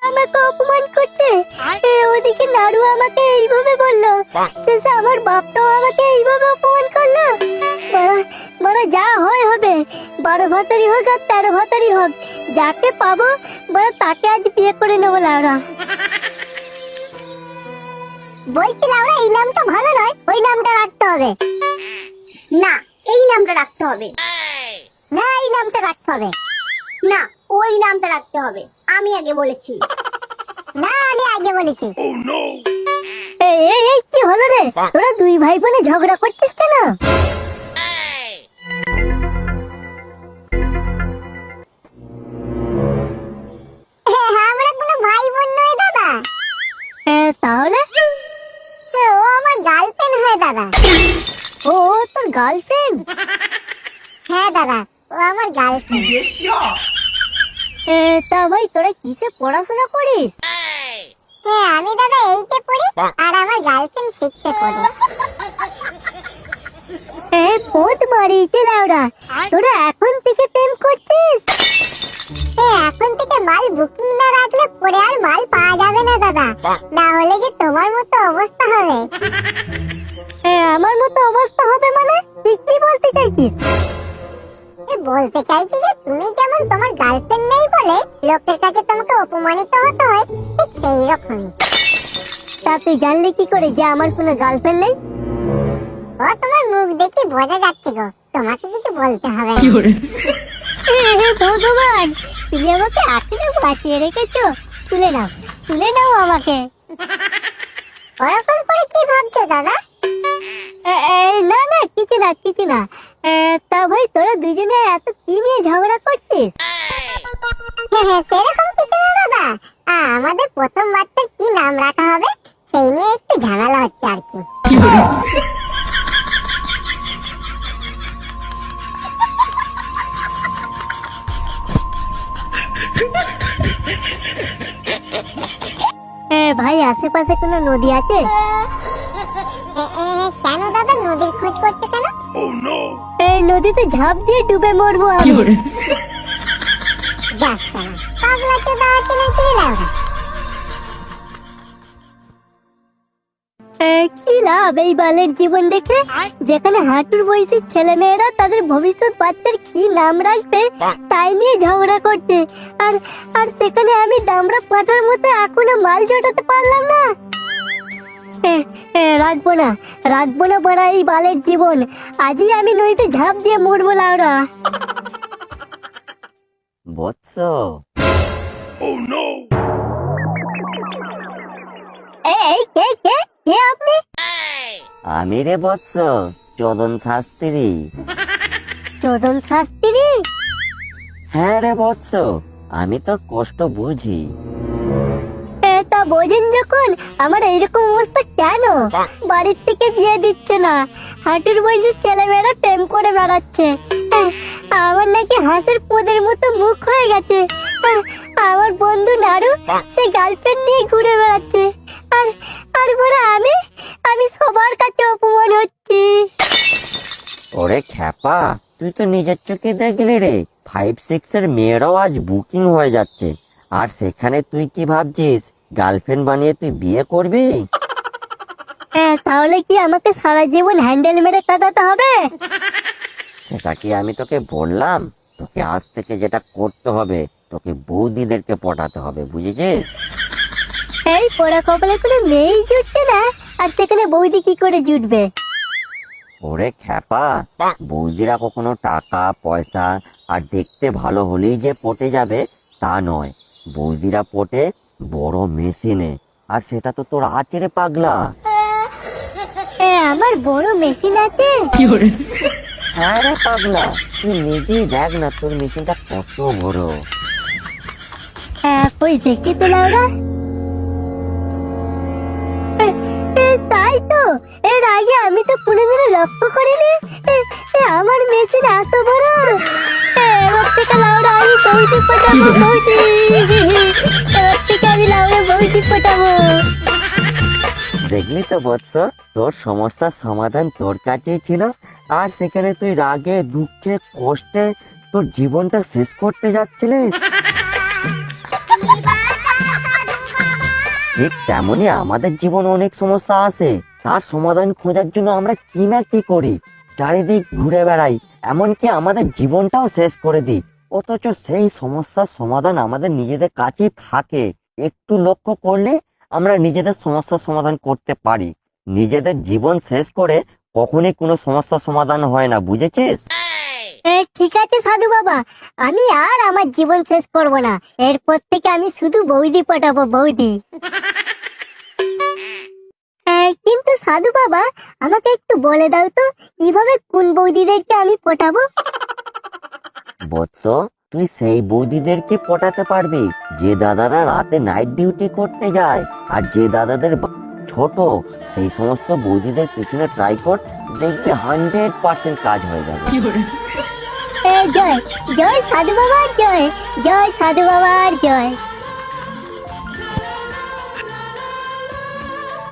আমাকে অপমান করছে। ওদিকে নাড়ু আমাকে এইভাবে বললো, শেষে আমার বাপটাও আমাকে এইভাবে অপমান করলো। বড় যা হয় হবে, 12 ভাতারি হোক আর 13 ভাতারি হোক, যাকে পাবো বড় তাকে আজ বিয়ে করে নেবো। লাউরা বলছি, লাউরা এই নামটা ভালো নয়, ওই নামটা রাখতে হবে। না, এই নামটা রাখতে হবে। না, এই নামটা রাখতে হবে। না, ওই নামটা রাখতে হবে। আমি আগে বলেছি। না, আমি আগে বলেছি। এই কি হলো রে? তোরা দুই ভাই বোনে ঝগড়া করছিস কেন? আমরা কোনো ভাই বোন নই দাদা। তাহলে? ও আমার গার্লফ্রেন্ড হয় দাদা। ও তোর গার্লফ্রেন্ড? হ্যাঁ দাদা, ও আমার গার্লফ্রেন্ড। তা ভাই তোরা কিসে পড়াশোনা করিস? আমি দাদা 8-এ পড়ি আর আমার গার্লফ্রেন্ড 6-এ পড়ে। বহুত মারিয়েছে লাউরা, তোরা এখন থেকে প্রেম করছিস? এখন থেকে মাল বুকিং না রাখলে পরে আর মাল পাওয়া যাবে না দাদা, না হলে যে তোমার মতো অবস্থা হবে। আমার মতো অবস্থা হবে মানে তুই কি বলতে চাইছিস? বলতে চাইছি যে তুমি যেমন তোমার গার্লফ্রেন্ড নেই বলে লোকের কাছে তোমাকে অপমানিত হতে হয়, ঠিক সেই রকমই। তা তুই জানলি কি করে যে আমার কোনো গার্লফ্রেন্ড নেই? ও তোমার মুখ দেখে বোঝা যাচ্ছে গো, তোমাকে কিছু বলতে হবে না। ভগবান, তুমি আমাকে এখনো বাঁচিয়ে রেখেছো। তুলে নাও আমাকে। ওরকম করে কি ভাবছো দাদা? না কিছু না। তা ভাই তোরা দুজনে এত কি নিয়ে ঝগড়া করছিস? সেরকম কিছু না দাদা, আমাদের প্রথম বাচ্চার কি নাম রাখা হবে সেই নিয়ে একটু ঝামেলা হচ্ছে আর কি। ভাই আশেপাশে কোনো নদী আছে? কেন দাদা, নদীর খোঁজ করতে কেন? নদীতে ঝাঁপ দিয়ে ডুবে মরবো আমি। পাগলা চোদা আছে নাকি লাউরা? কি লাভ এই বালের জীবন দেখে, যেখানে হাঁটুর বয়সী ছেলে মেয়েরা তাদের ভবিষ্যৎ বাচ্চার কি নাম রাখবে তাই নিয়ে ঝগড়া করছে, আর সেখানে আমি দামড়া পাটার মতো এখনো মাল জোটাতে পারলাম না। রাখবো না বড়া এই বালের জীবন, আজই আমি নদীতে ঝাঁপ দিয়ে মরবো লাউরা। বৎস, এই কে আপনি? আমি রে বৎস, চোদন শাস্ত্রী। চোদন শাস্ত্রী? হ্যাঁ রে বৎস, আমি তোর কষ্ট বুঝি। তা বোঝেন যখন, আমার এইরকম অবস্থা কেন? বাড়ির থেকে বিয়ে দিচ্ছে না, হাঁটুর বয়সী ছেলেমেয়েরা প্রেম করে বেড়াচ্ছে, আমার নাকি হাঁসের পোদের মতো মুখ হয়ে গেছে, আমার বন্ধু নাড়ু সে গার্লফ্রেন্ড নিয়ে ঘুরে বেড়াচ্ছে, আর বড় আমি সবার কাছে অপমান হচ্ছি। ওরে খ্যাপা, তুই তো নিজের চোখে দেখলি রে, 5-6 এর মেয়েরাও আজ বুকিং হয়ে যাচ্ছে, আর সেখানে তুই কি ভাবছিস গার্লফ্রেন্ড বানিয়ে তুই বিয়ে করবি? তাহলে কি আমাকে সারা জীবন হ্যান্ডেল মেরে কাটাতে হবে? সেটা কি আমি তোকে বললাম? তোকে আজ থেকে যেটা করতে হবে, তোকে বৌদিদেরকে পটাতে হবে, বুঝেছিস? এই পোড়া কপালে কোনো মেয়েই জুটছে না, আর সেখানে বৌদি কি করে জুটবে? ওরে খ্যাপা, বৌদিরা কখনো টাকা পয়সা আর দেখতে ভালো হলেই যে পটে যাবে তা নয়, বৌদিরা পটে বড় মেশিনে, আর সেটা তো তোর আছে রে পাগলা। আমার বড় মেশিন আছে? হ্যাঁ রে পাগলা, তুই নিজেই দেখ না তোর মেশিনটা কত বড়। কই দেখি তো লাউরা। তাই তো, এর আগে আমি তো কোনোদিনও লক্ষ্য করিনি আমার মেশিন এত বড়। এবার থেকে লাউরা আমি বৌদি পটাবো, এবার থেকে আমি লাউরা বৌদি পটাবো। দেখলি তো বৎস, তোর সমস্যার সমাধান তোর কাছেই ছিল, আর সেখানে তুই রাগে দুঃখে কষ্টে তোর জীবনটা শেষ করতে যাচ্ছিলিস। ঠিক তেমনই আমাদের জীবনে অনেক সমস্যা আছে, তার সমাধান খোঁজার জন্য আমরা কি না কি করি, চারিদিক ঘুরে বেড়াই, এমনকি আমাদের জীবনটাও শেষ করে দিই। অথচ সেই সমস্যার সমাধান আমাদের নিজেদের কাছেই থাকে। একটু লক্ষ্য করলে আমরা নিজেদের সমস্যার সমাধান করতে পারি। নিজেদের জীবন শেষ করে কখনই কোনো সমস্যার সমাধান হয় না, বুঝেছিস? ঠিক আছে সাধু বাবা, আমি আর আমার জীবন শেষ করব না। এরপর থেকে আমি শুধু বৌদি পটাবো, বৌদি। কিন্তু সাধু বাবা, আমাকে একটু বলে দাও তো, কিভাবে কোন বৌদিদেরকে আমি পটাবো? বৎস, তুই সেই বৌদিদেরকে পটাতে পারবি যে দাদারা রাতে নাইট ডিউটি করতে যায়, আর যে দাদাদের ছোট, সেই সমস্ত বৌদিদের পেছনে ট্রাই কর, দেখবি 100% কাজ হয়ে যাবে। জয় জয় সাধু বাবার জয়, জয় সাধু বাবার জয়।